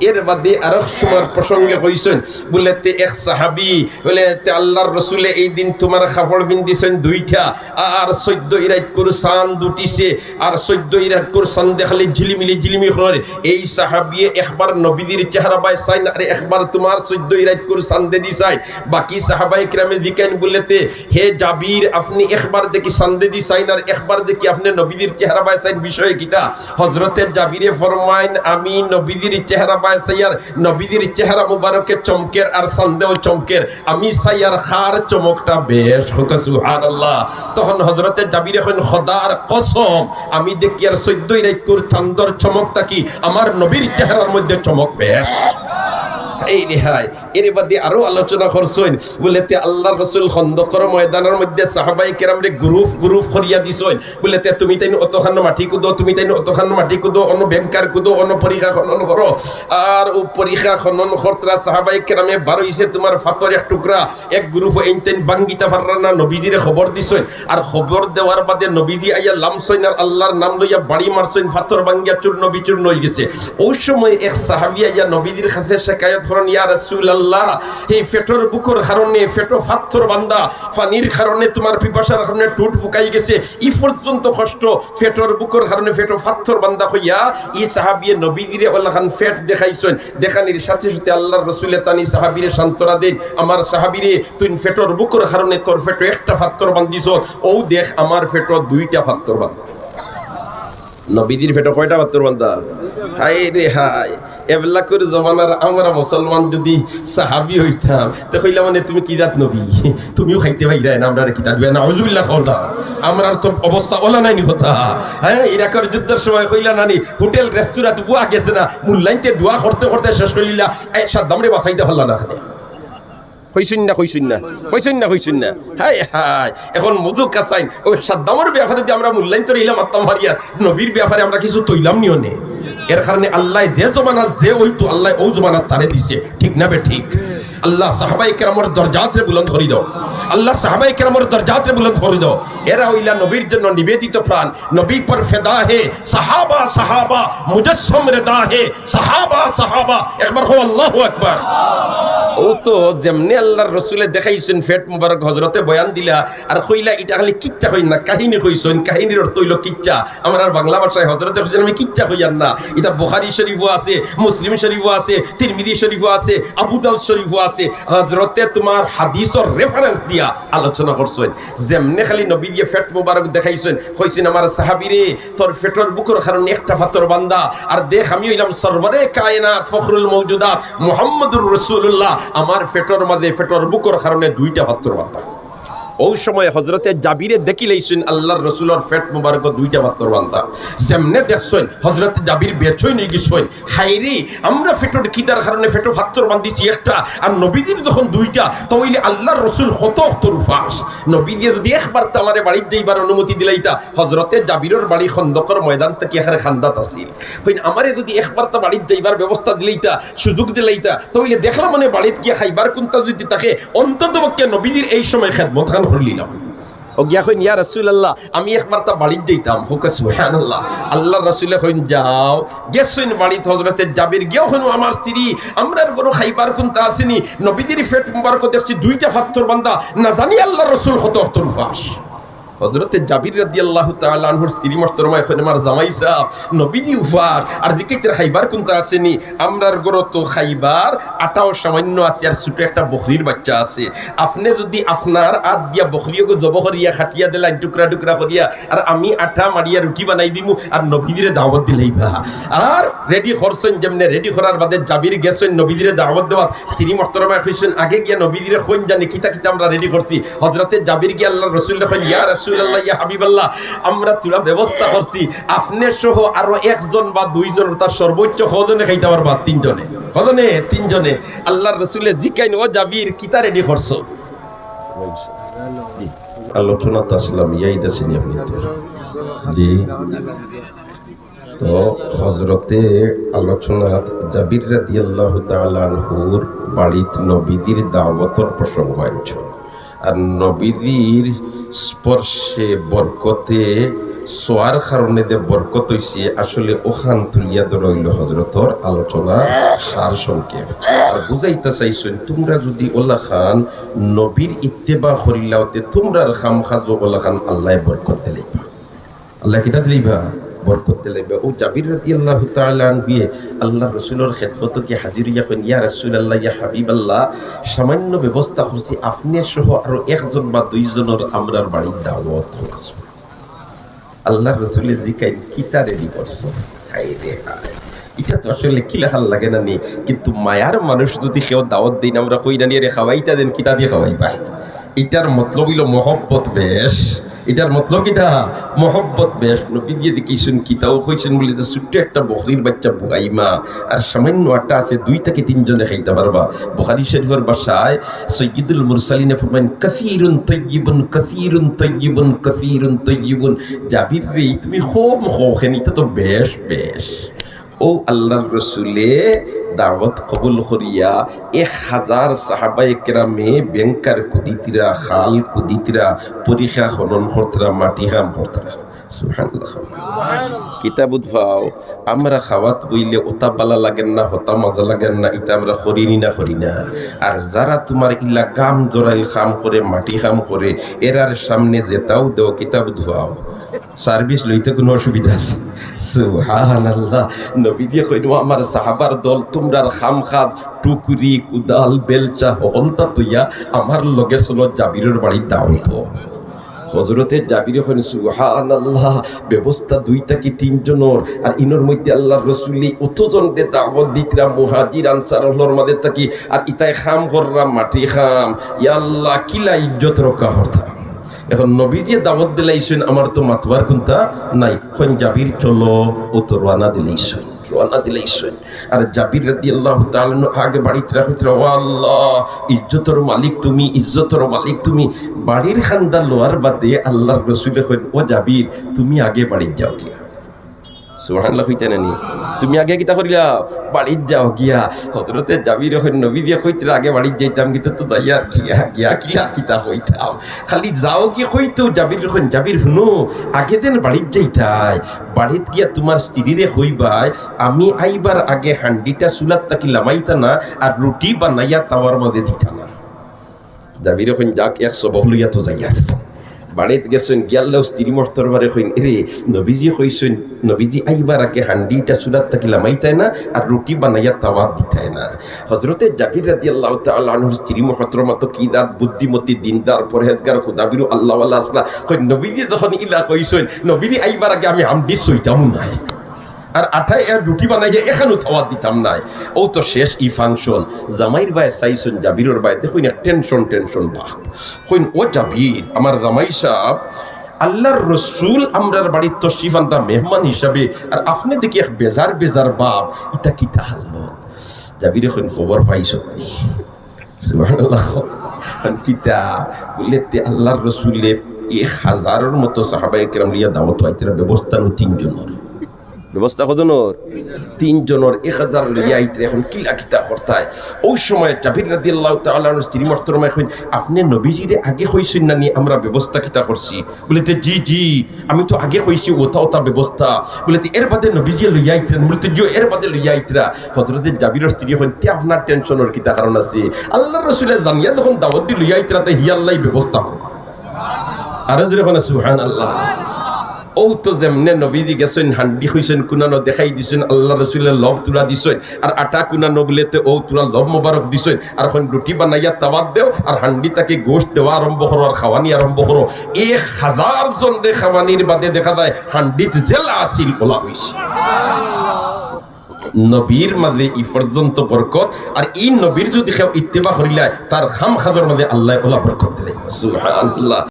এর বাদে আরেক সময় প্রসঙ্গে কইছেন বলেতে এক সাহাবী বলেতে আল্লাহর রাসূলে এই দিন তোমার কাপড় পিন্দিছেন দুইটা আর 14 ইরাত করে চাঁদ দুটিছে আর 14 ইরাত করে চাঁদ দেখালে ঝিলিমিলি করে এই সাহাবী একবার নবীর চেহারা বাই চাই আর একবার তোমার 14 ইরাত করে চাঁদ দি চাই বাকি সাহাবায়ে কিরামে দিকেন বলেতে হে জাবির আপনি একবার দেখি চাঁদ দি চাই আর একবার দেখি আপনি নবীর চেহারা বাই চাই বিষয় কিটা হযরতে জাবিরে ফরমাইন আমি নবীর চেহারা বাই চাই আর নবীর চেহারা মুবারকে চমকের আর চাঁদেও চমকের আমি চাই আর খার চমকটা বেশ হোক সুবহানাল্লাহ তখন হযরতে জাবির এখন খোদার কসম আমি দেখি আর 14 ইরাত করে চাঁদর চমকটা কি আমার নবীর চেহারার মধ্যে চমক বেশ এই রেহাই এর বাদে আরো আলোচনা করছেন বলেতে আল্লাহর রাসূল খন্দকের ময়দানের মধ্যে সাহাবায়ে কেরামরে গ্রুপ করিয়া দিছেন বলেতে তুমি তাইন অতখান মাটি কুদো তুমি তাইন অতখান মাটি কুদো অন্য ব্যাংকার কুদো অন্য পরীক্ষা খনন করো আর ও পরীক্ষা খনন করতরা সাহাবায়ে কেরামে 12 হইছে তোমার ফাতর এক টুকরা এক গ্রুপ এইতেন বাঙ্গিতা ফাররানা নবীজিরে খবর দিছেন আর খবর দেওয়ার বাদে নবীজি আইয়া লামছইন আর আল্লাহর নাম লইয়া বাড়ি মারছইন ফাতর বাঙ্গিয়া চূর্ণ বিচূর্ণ হয়ে গেছে ওই সময় এক সাহাবী আইয়া নবীজির কাছে শিকায়ত করেন ইয়া রাসূলুল্লাহ এই ফেটর বুকর কারণে ফেটো ফাতর বান্দা পানির কারণে তোমার পিপাসার কারণে টুট ফুকাই গেছে ই পর্যন্ত কষ্ট ফেটর বুকর কারণে ফেটো ফাতর বান্দা হইয়া ই সাহাবী নবীজিরে আল্লাহ খান ফেট দেখাইছেন দেখানির সাথে সাথে আল্লাহর রাসূলে তানি সাহাবীরে সান্তনা দেন আমার সাহাবীরে তুই ফেটর বুকর কারণে তোর ফেটো একটা ফাতর বান্দিছ ও দেখ আমার ফেটো দুইটা ফাতর বান্দা নবীজির ফেটো কয়টা ফাতর বান্দা হায় রে হায় এবলা করে জমানার আমরা মুসলমান যদি সাহাবী হইতাম তো কইলা মানে তুমি কি জাত নবী তুমিও খাইতে পাইরা না আমরা কি তাদবে না আউযুবিল্লাহ কওলা আমরার তো অবস্থা ওলা নাই কথা হ্যাঁ ইরাকের যুদ্ধের সময় কইলা নানি হোটেল রেস্টুরেন্ট বুয়া গেছে না মুল্লাইতে দোয়া করতে করতে শেষ কইলা সাদ্দামরে বাঁচাইতে পারলা না কইছুন না হায় হায় এখন মজুক কাসাইন ওই সাদ্দামের ব্যাপারে যে আমরা মূল্যায়ন তো রইলাম আত্মাম হারিয়া নবীর ব্যাপারে আমরা কিছু তৈলাম নিও নে এর কারণে আল্লাহ যে জমানা যে হইতো আল্লাহ ও জমানা তারে দিছে ঠিক না বে ঠিক আল্লাহ সাহাবায়ে কেরামের দরজাতে বুলন্দ করে দাও আল্লাহ সাহাবায়ে কেরামের দরজাতে বুলন্দ করে দাও এরা হইলা নবীর জন্য নিবেদিত প্রাণ নবী পর ফিদা হে সাহাবা সাহাবা মুজাসসম রিদা হে সাহাবা সাহাবা একবার হো আল্লাহু আকবার ও তো যেমনি আল্লাহর রাসূলে দেখাইছেন ফেট মুবারক হযরতে বয়ান দিলা আর কইলা এটা খালি কিচ্চা হই না কাহিনী কইছেন কাহিনীর অর্থ হইল কিচ্চা আমরা আর বাংলা ভাষায় হযরতে কইছেন আমি কিচ্চা কইয়ার না এটা বুখারী শরীফও আছে মুসলিম শরীফও আছে তিরমিজি শরীফও আছে আবু দাউদ শরীফও আছে হযরতে তোমার হাদিসের রেফারেন্স দিয়া আলোচনা করছেন যেমনি খালি নবী দিয়ে ফেট মুবারক দেখাইছেন কইছেন আমার সাহাবীরে তোর ফেটর বুকের কারণে একটা ফাতর বান্দা আর দেখ আমি হইলাম সরওয়ারে কায়নাত ফখরুল মাওজুদাত মুহাম্মদুর রাসূলুল্লাহ আমার ফেটর মাঝে ফেটর বুকর কারণে দুইটা পাত্র বান্দা ওই সময় হযরতে জাবিরে দেখিলেইছেন আল্লাহর রাসূলের ফেট মুবারক দুইটা পাত্র বান্দা যেমনে দেখছেন হযরতে জাবির বেচই নিয়ে গেছেন হাইরে আমরা ফেটর কিদার কারণে ফেটো পাত্র বান্দিছি একটা আর নবীজির যখন দুইটা তাইলে আল্লাহর রাসূল কত তরফাস নবীজি যদি একবার আমারে বাড়ি যাইবার অনুমতি দিলাইতা হযরতে জাবিরের বাড়ি খন্দকের ময়দান থেকে এখানে খান্দাত আছিল কইন আমারে যদি একবার তা বাড়ি যাইবার ব্যবস্থা দিলাইতা সুযোগ দিলাইতা তাইলে দেখলাম মানে বাড়িতে গিয়ে খাইবার কোনটা যদি তাকে অন্ততপক্ষে নবীজির এই সময় খেদমত খান করলিলাম ও গিয়া কইন ইয়া রাসূলুল্লাহ আমি একবার তা বাড়ি যাইতাম হোক সুবহানাল্লাহ আল্লাহর রাসূলে কইন যাও গেছেন বাড়িতে হযরতে জাবির গিয়া হনু আমার স্ত্রী আমরার বড় খাইবার কোনটা আসেনি নবীজির ফেট মুবারক দেখছি দুইটা ফাত্তর বান্দা না জানি আল্লাহর রাসূল কত তরফাস হযরতে জাবির রাদিয়াল্লাহু তাআলা আনহুর স্ত্রী মুহতারামা এখন আমার জামাই সাহেব নবীজি উফার আর দিকের খাইবার কোনটা আসেনি আমরার গরো তো খাইবার আটাও সামান্য আছে আর ছোট একটা বকরির বাচ্চা আছে আপনি যদি আপনার আদ দিয়া বকরিয়কে জব করিয়া খাটিয়া দিলেন টুকরা টুকরা করিয়া আর আমি আটা মারিয়া রুটি বানাই দিমু আর নবীজিরে দাওয়াত দিলাইবা আর রেডি করছেন যেমনে রেডি করার বাদে জাবির গেছেন নবীজিরে দাওয়াত দেওয়া স্ত্রী মুহতারামা কইছেন আগে গিয়া নবীজিরে কইন জানি কিতা কিতা আমরা রেডি করছি হযরতে জাবির গিয়া আল্লাহর রাসূল কইন ইয়া রাসূলুল্লাহ ইয়া হাবিবাল্লাহ আমরা তুলা ব্যবস্থা করছি আপনি সহ আরো একজন বা দুইজন তার সর্বোচ্চ কজনে খাইতে পারবা তিনজনে কজনে তিনজনে আল্লাহর রাসূলে জিকাইন ও জাবির কিতা রেডি করছো আলোচনা তাসলাম ইয়াইদ আছেন আপনি জি তো হযরতে আলোচনা জাবির রাদিয়াল্লাহু তাআলা আনহুর বাড়িত নবীজির দাওয়াতের প্রসঙ্গ হয়েছে আর নবীজির স্পর্শে বরকতে সোয়ার কারণে যে বরকত হইছে আসলে ওখান তুলিয়া ধরইল হজরতর আলোচনা সার সংক্ষেপ আর বুঝাইতে চাইছেন তোমরা যদি ওলা খান নবীর ইত্তেবা করিলাওতে তোমরার খাম খাজো ওলা খান আল্লাহ বরকত দিলাইবা আল্লাহ কিতা দিলাইবা বরকত দিলাইবা ও জাবির রাদিয়াল্লাহু তাআলা আনহু আল্লাহ রাসূলের খিদমত কি হাজির ইয়াকুন ইয়া রাসূলুল্লাহ ইয়া হাবিবাল্লাহ সামান্য ব্যবস্থা করছি আপনি সহ আর একজন বা দুইজনের আমরার বাড়ির দাওয়াত করছি আল্লাহ রাসূলের জিকাই কিতা রেডি করছো হাই রে হাই এটা তো আসলে কি লেখার লাগে না নি কিন্তু মায়ার মানুষ যদি কেউ দাওয়াত দিন আমরা কই না নিয়ে খাওয়াইতা দেন কিতা দিয়ে খাওয়াইবা এটার মতলব হইল মহব্বত বেশ এটার মতলব কিটা মহব্বত বেশ নবী দিয়ে দেখিছেন কিতাও কইছেন বলে যে ছোট্ট একটা বকরির বাচ্চা বুগাইমা আর সামান্য আটা আছে 2 থেকে 3 জনে খাইতে পারবা বুখারী শরীফের ভাষায় সাইয়্যিদুল মুরসালিন ফরমান কাসীরুন তাইয়্যিবুন কাসীরুন তাইয়্যিবুন কাসীরুন তাইয়্যিবুন জাবির রে তুমি খুব খানিটা তো বেশ বেশ ও আল্লাহর রসুলে দাওয়াত কবুল করিয়া 1000 সাহাবায়ে কেরামে ব্যাংকার কুদিতিরা খাল কুদিতিরা পরীক্ষা খনন করতরা মাটি কাম করতরা সুবহানাল্লাহ কিতাব উদ্ভাও আমরা খাওয়াত বইলে ওতা বালা লাগেন না হতা মজা লাগেন না এটা আমরা করিনি না আর যারা তোমার ইলা কাম জোরাইল খাম করে মাটি কাম করে এরার সামনে যেতাও দেও কিতাব উদ্ভাও সার্ভিস লইতে কোনো অসুবিধা আছে সুবহানাল্লাহ নবী দিয়ে কইনো আমার সাহাবার দল তোমরার খামখাজ টুকুরি কুদাল বেলচা হলতা তৈয়া আমার লগে চলো জাবিরের বাড়ি দাও তো হযরতে জাবির কইন সুবহানাল্লাহ ব্যবস্থা 2 থেকে 3 জনের আর ইনর মধ্যে আল্লাহর রাসূলি অতজনকে দাওয়াত দিতরা মুহাজির আনসারুল্লাহর মধ্যে থাকি আর ইতায় খাম কররা মাটি খাম ইয়া আল্লাহ কিলা ইজ্জত রক্ষা করতা এখন নবীজি দাওয়াত দিলাইছেন আমার তো মাতবার কোনটা নাই কোন জাবির চলো ও তো রানা দিলাইছেন আর জাবির রাদিয়াল্লাহু তাআলা আগে বাড়িতে রাখতে ও আল্লাহ ইজ্জতের মালিক তুমি বাড়ির খান্দা লোয়ার বাদে আল্লাহর রাসূলে কইন ও জাবির তুমি আগে বাড়ি যাও কি সুবহানাল্লাহ কইতে নানি তুমি আগে কিতা করিলা বাড়ি যাও গিয়া হযরতে জাবির কইন নবী দিয়ে কইতরা আগে বাড়ি যাইতাম কিন্তু তো দাইয়ার গিয়া কিতা কইতাম খালি যাও কি কইতো জাবির কইন জাবির শুনো আগে দেন বাড়ি যাইতাই বাড়িত গিয়া তোমার স্ত্রীরে কইবাই আমি আইবার আগে হান্ডিটা চুলাত তাকি লামাইতা না আর রুটি বানাইয়া তাওয়ার মধ্যে দিতা না জাবির কইন যাক 100 বহলইয়া তো যাইয়া বাড়িতে গেছেন গিয়াল্লাহ স্ত্রী মর্তরবারে কইন এরে নবীজি কইছেন নবীজি আইবার আগে হান্ডিটা চুলাত তাকি লামাইতায় না আর রুটি বানাইয়া তাওয়াত দিতায় না হযরতে জাবির রাদিয়াল্লাহু তাআলা আনহু স্ত্রী মহতরমা তো কি দাত বুদ্ধিমতী দিনদার পরহেজগার খুদাবিরু আল্লাহওয়ালা আসলা কই নবীজি যখন ইলা কইছেন নবীজি আইবার আগে আমি হান্ডি সইতাম না আর আঠায় এর রুটি বানাইয়া এখানেও তাওয়াত দিতাম নাই ও তো শেষ ই ফাংশন জামাইর ভাই চাইছেন জাবিরের ভাই দেখুন টেনশন ভাব কইন ও জাবির আমার জামাই সাহেব আল্লাহর রসুল আমরার বাড়ির তশরিফ আনরা মেহমান হিসাবে আর আপনি দেখি এক বেজার বাপ ইতা কিতা হাল্লত জাবির এখন খবর পাইছত নি সুবহানাল্লাহ কিতা বলতে আল্লাহর রসুলে 1000-এর মতো সাহাবায়ে কেরাম লিয়া দাওয়াত হইতরা ব্যবস্থা নো 3 জনের ব্যবস্থা কতজনের 3 জনের 1000 লইয়া আইতে এখন কিলা কিতা করতায় ওই সময় জাবির রাদিয়াল্লাহু তাআলা আনহু স্ত্রী মহতরমা কইন আপনি নবীজিরে আগে কইছেন না নি আমরা ব্যবস্থা কিতা করছি বলিতে জি আমি তো আগে কইছি ওটা ব্যবস্থা বলিতে এর বাদে নবীজি লইয়া আইতেন বলিতে জি এর বাদে লইয়া আইতরা হযরতে জাবিরের স্ত্রী কইন তে আপনার টেনশনের কিতা কারণ আছে আল্লাহর রাসূলে জানিয়া যখন দাওয়াত দি লইয়া আইতরা তে হি আল্লাহই ব্যবস্থা হবে আর জোরে কোন সুবহানাল্লাহ ও তো যেমনে নবীজি গেছেন হান্ডি হইছেন কুনানো দেখাই দিছেন আল্লাহ রসুলের লব তুলা দিছেন আর আটা কুনানো বলেতে ও তুলা লব মোবারক দিছেন আর এখন রুটি বানাইয়া তাওয়াত দেও আর হান্ডি তাকে গোশত দেওয়া আরম্ভ করো আর খাওয়ানি আরম্ভ করো 1000 জন রে খাওয়ানির বাদে দেখা যায় হান্ডিত জেলা আসিল ওলা হইছে নবীর মাঝে ই পর্যন্ত বরকত আর এই নবীর যদি কেউ ইত্তেবা করিলা তার খাম খাজর মাঝে আল্লাহ ওলা বরকত দিলে সুবহানাল্লাহ।